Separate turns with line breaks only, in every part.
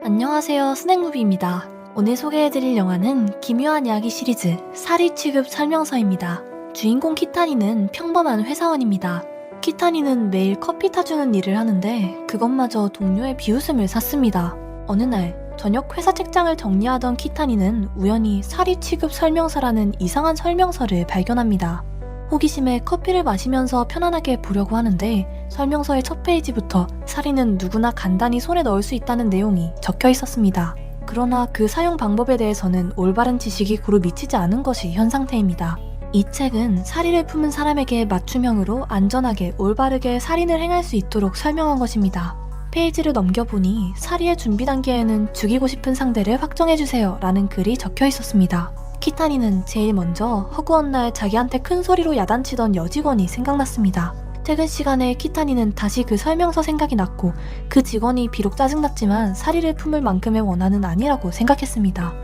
안녕하세요, 스낵무비입니다. 오늘 소개해드릴 영화는 기묘한 이야기 시리즈 사리 취급 설명서입니다. 주인공 키타니는 평범한 회사원입니다. 키타니는 매일 커피 타주는 일을 하는데 그것마저 동료의 비웃음을 샀습니다. 어느 날 저녁 회사 책장을 정리하던 키타니는 우연히 사리 취급 설명서라는 이상한 설명서를 발견합니다. 호기심에 커피를 마시면서 편안하게 보려고 하는데 설명서의 첫 페이지부터 사리는 누구나 간단히 손에 넣을 수 있다는 내용이 적혀 있었습니다. 그러나 그 사용 방법에 대해서는 올바른 지식이 고루 미치지 않은 것이 현 상태입니다. 이 책은 사리를 품은 사람에게 맞춤형으로 안전하게 올바르게 살인을 행할 수 있도록 설명한 것입니다. 페이지를 넘겨보니 사리의 준비 단계에는 죽이고 싶은 상대를 확정해주세요 라는 글이 적혀 있었습니다. 키타니는 제일 먼저 허구한 날 자기한테 큰 소리로 야단치던 여직원이 생각났습니다. 퇴근 시간에 키타니는 다시 그 설명서 생각이 났고 그 직원이 비록 짜증났지만 사리를 품을 만큼의 원한은 아니라고 생각했습니다.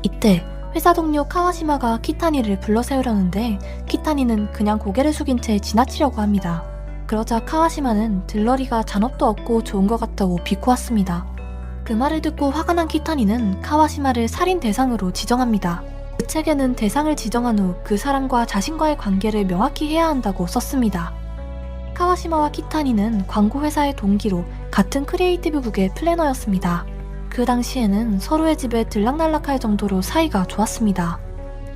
이때 회사 동료 카와시마가 키타니를 불러세우려는데 키타니는 그냥 고개를 숙인 채 지나치려고 합니다. 그러자 카와시마는 들러리가 잔업도 없고 좋은 것 같다고 비꼬았습니다. 그 말을 듣고 화가 난 키타니는 카와시마를 살인 대상으로 지정합니다. 그 책에는 대상을 지정한 후 그 사람과 자신과의 관계를 명확히 해야 한다고 썼습니다. 카와시마와 키타니는 광고회사의 동기로 같은 크리에이티브국의 플래너였습니다. 그 당시에는 서로의 집에 들락날락할 정도로 사이가 좋았습니다.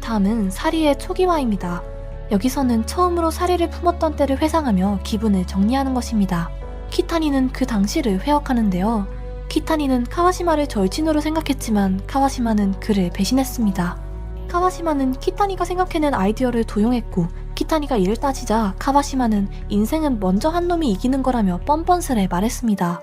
다음은 사리의 초기화입니다. 여기서는 처음으로 사리를 품었던 때를 회상하며 기분을 정리하는 것입니다. 키타니는 그 당시를 회역하는데요. 키타니는 카와시마를 절친으로 생각했지만 카와시마는 그를 배신했습니다. 카와시마는 키타니가 생각해낸 아이디어를 도용했고 키타니가 이를 따지자 카와시마는 인생은 먼저 한 놈이 이기는 거라며 뻔뻔스레 말했습니다.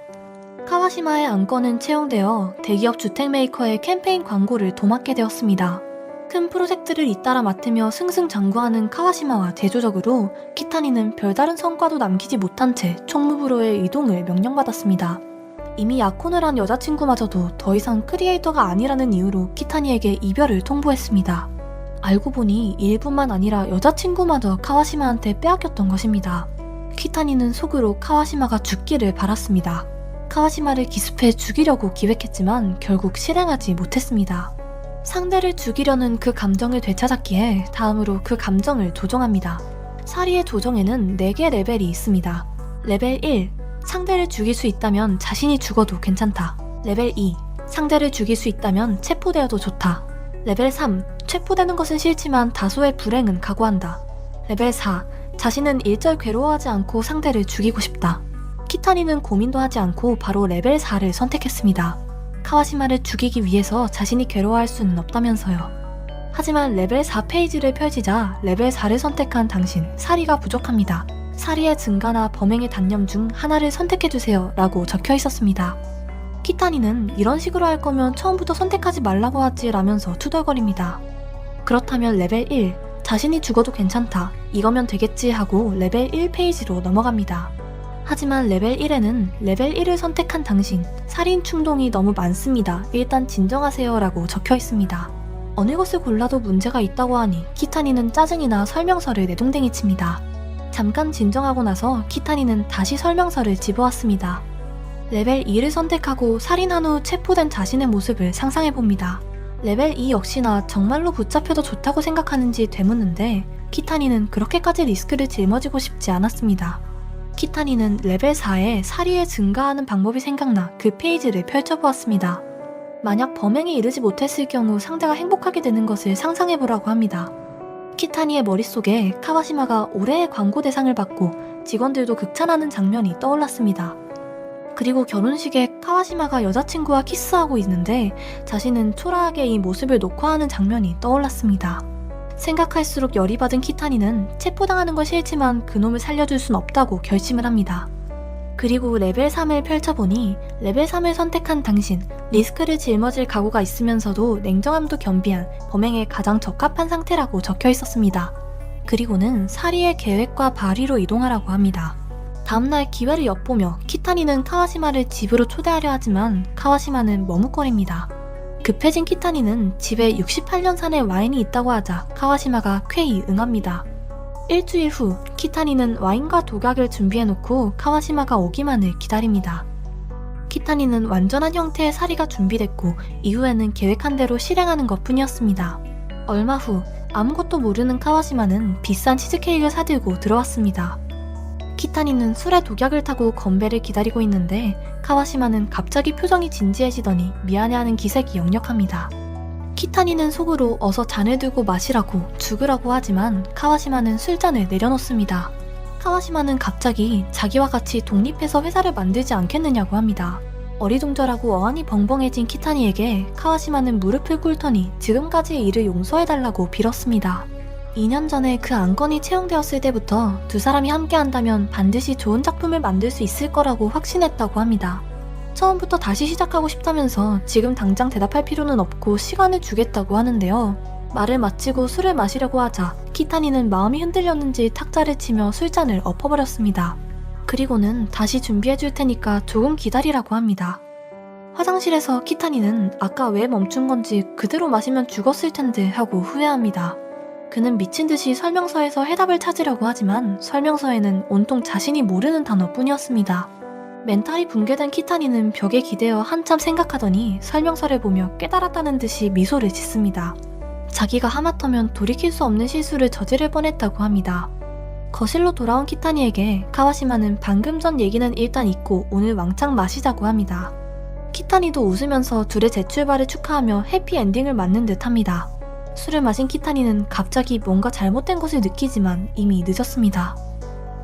카와시마의 안건은 채용되어 대기업 주택 메이커의 캠페인 광고를 도맡게 되었습니다. 큰 프로젝트를 잇따라 맡으며 승승장구하는 카와시마와 대조적으로 키타니는 별다른 성과도 남기지 못한 채 총무부로의 이동을 명령받았습니다. 이미 약혼을 한 여자친구마저도 더 이상 크리에이터가 아니라는 이유로 키타니에게 이별을 통보했습니다. 알고 보니 일뿐만 아니라 여자친구마저 카와시마한테 빼앗겼던 것입니다. 키타니는 속으로 카와시마가 죽기를 바랐습니다. 카와시마를 기습해 죽이려고 기획했지만 결국 실행하지 못했습니다. 상대를 죽이려는 그 감정을 되찾았기에 다음으로 그 감정을 조정합니다. 사리의 조정에는 4개 레벨이 있습니다. 레벨 1. 상대를 죽일 수 있다면 자신이 죽어도 괜찮다. 레벨 2. 상대를 죽일 수 있다면 체포되어도 좋다. 레벨 3. 체포되는 것은 싫지만 다소의 불행은 각오한다. 레벨 4. 자신은 일절 괴로워하지 않고 상대를 죽이고 싶다. 키타니는 고민도 하지 않고 바로 레벨 4를 선택했습니다. 카와시마를 죽이기 위해서 자신이 괴로워할 수는 없다면서요. 하지만 레벨 4 페이지를 펼치자 레벨 4를 선택한 당신, 사리가 부족합니다. 사리의 증가나 범행의 단념 중 하나를 선택해주세요 라고 적혀 있었습니다. 키타니는 이런 식으로 할 거면 처음부터 선택하지 말라고 하지 라면서 투덜거립니다. 그렇다면 레벨 1, 자신이 죽어도 괜찮다, 이거면 되겠지 하고 레벨 1 페이지로 넘어갑니다. 하지만 레벨 1에는 레벨 1을 선택한 당신, 살인 충동이 너무 많습니다. 일단 진정하세요 라고 적혀 있습니다. 어느 것을 골라도 문제가 있다고 하니 키타니는 짜증이나 설명서를 내동댕이 칩니다. 잠깐 진정하고 나서 키타니는 다시 설명서를 집어왔습니다. 레벨 2를 선택하고 살인한 후 체포된 자신의 모습을 상상해봅니다. 레벨 2 역시나 정말로 붙잡혀도 좋다고 생각하는지 되묻는데 키타니는 그렇게까지 리스크를 짊어지고 싶지 않았습니다. 키타니는 레벨 4에 사리에 증가하는 방법이 생각나 그 페이지를 펼쳐보았습니다. 만약 범행에 이르지 못했을 경우 상대가 행복하게 되는 것을 상상해보라고 합니다. 키타니의 머릿속에 카와시마가 올해의 광고 대상을 받고 직원들도 극찬하는 장면이 떠올랐습니다. 그리고 결혼식에 카와시마가 여자친구와 키스하고 있는데 자신은 초라하게 이 모습을 녹화하는 장면이 떠올랐습니다. 생각할수록 열이 받은 키타니는 체포당하는 건 싫지만 그놈을 살려줄 순 없다고 결심을 합니다. 그리고 레벨 3을 펼쳐보니 레벨 3을 선택한 당신, 리스크를 짊어질 각오가 있으면서도 냉정함도 겸비한 범행에 가장 적합한 상태라고 적혀 있었습니다. 그리고는 사리의 계획과 발휘로 이동하라고 합니다. 다음날 기회를 엿보며 키타니는 카와시마를 집으로 초대하려 하지만 카와시마는 머뭇거립니다. 급해진 키타니는 집에 68년산의 와인이 있다고 하자 카와시마가 쾌히 응합니다. 일주일 후 키타니는 와인과 독약을 준비해놓고 카와시마가 오기만을 기다립니다. 키타니는 완전한 형태의 사리가 준비됐고 이후에는 계획한 대로 실행하는 것 뿐이었습니다. 얼마 후 아무것도 모르는 카와시마는 비싼 치즈케이크를 사들고 들어왔습니다. 키타니는 술에 독약을 타고 건배를 기다리고 있는데 카와시마는 갑자기 표정이 진지해지더니 미안해하는 기색이 역력합니다. 키타니는 속으로 어서 잔을 들고 마시라고 죽으라고 하지만 카와시마는 술잔을 내려놓습니다. 카와시마는 갑자기 자기와 같이 독립해서 회사를 만들지 않겠느냐고 합니다. 어리둥절하고 어안이 벙벙해진 키타니에게 카와시마는 무릎을 꿇더니 지금까지의 일을 용서해달라고 빌었습니다. 2년 전에 그 안건이 채용되었을 때부터 두 사람이 함께 한다면 반드시 좋은 작품을 만들 수 있을 거라고 확신했다고 합니다. 처음부터 다시 시작하고 싶다면서 지금 당장 대답할 필요는 없고 시간을 주겠다고 하는데요. 말을 마치고 술을 마시려고 하자 키타니는 마음이 흔들렸는지 탁자를 치며 술잔을 엎어버렸습니다. 그리고는 다시 준비해줄 테니까 조금 기다리라고 합니다. 화장실에서 키타니는 아까 왜 멈춘 건지 그대로 마시면 죽었을 텐데 하고 후회합니다. 그는 미친 듯이 설명서에서 해답을 찾으려고 하지만 설명서에는 온통 자신이 모르는 단어뿐이었습니다. 멘탈이 붕괴된 키타니는 벽에 기대어 한참 생각하더니 설명서를 보며 깨달았다는 듯이 미소를 짓습니다. 자기가 하마터면 돌이킬 수 없는 실수를 저지를 뻔했다고 합니다. 거실로 돌아온 키타니에게 카와시마는 방금 전 얘기는 일단 잊고 오늘 왕창 마시자고 합니다. 키타니도 웃으면서 둘의 재출발을 축하하며 해피엔딩을 맞는 듯 합니다. 술을 마신 키타니는 갑자기 뭔가 잘못된 것을 느끼지만 이미 늦었습니다.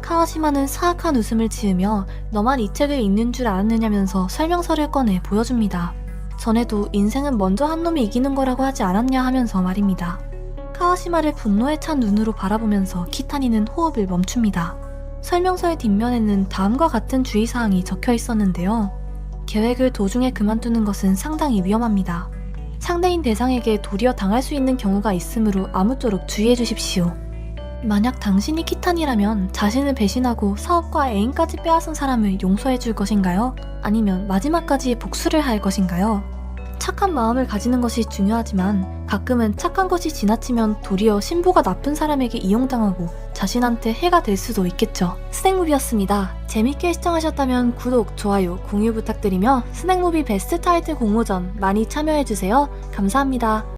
카와시마는 사악한 웃음을 지으며 너만 이 책을 읽는 줄 알았느냐면서 설명서를 꺼내 보여줍니다. 전에도 인생은 먼저 한 놈이 이기는 거라고 하지 않았냐 하면서 말입니다. 카와시마를 분노에 찬 눈으로 바라보면서 키타니는 호흡을 멈춥니다. 설명서의 뒷면에는 다음과 같은 주의사항이 적혀 있었는데요. 계획을 도중에 그만두는 것은 상당히 위험합니다. 상대인 대상에게 도리어 당할 수 있는 경우가 있으므로 아무쪼록 주의해 주십시오. 만약 당신이 키타니라면 자신을 배신하고 사업과 애인까지 빼앗은 사람을 용서해 줄 것인가요? 아니면 마지막까지 복수를 할 것인가요? 착한 마음을 가지는 것이 중요하지만 가끔은 착한 것이 지나치면 도리어 신부가 나쁜 사람에게 이용당하고 자신한테 해가 될 수도 있겠죠. 스낵무비였습니다. 재밌게 시청하셨다면 구독, 좋아요, 공유 부탁드리며 스낵무비 베스트 타이틀 공모전 많이 참여해주세요. 감사합니다.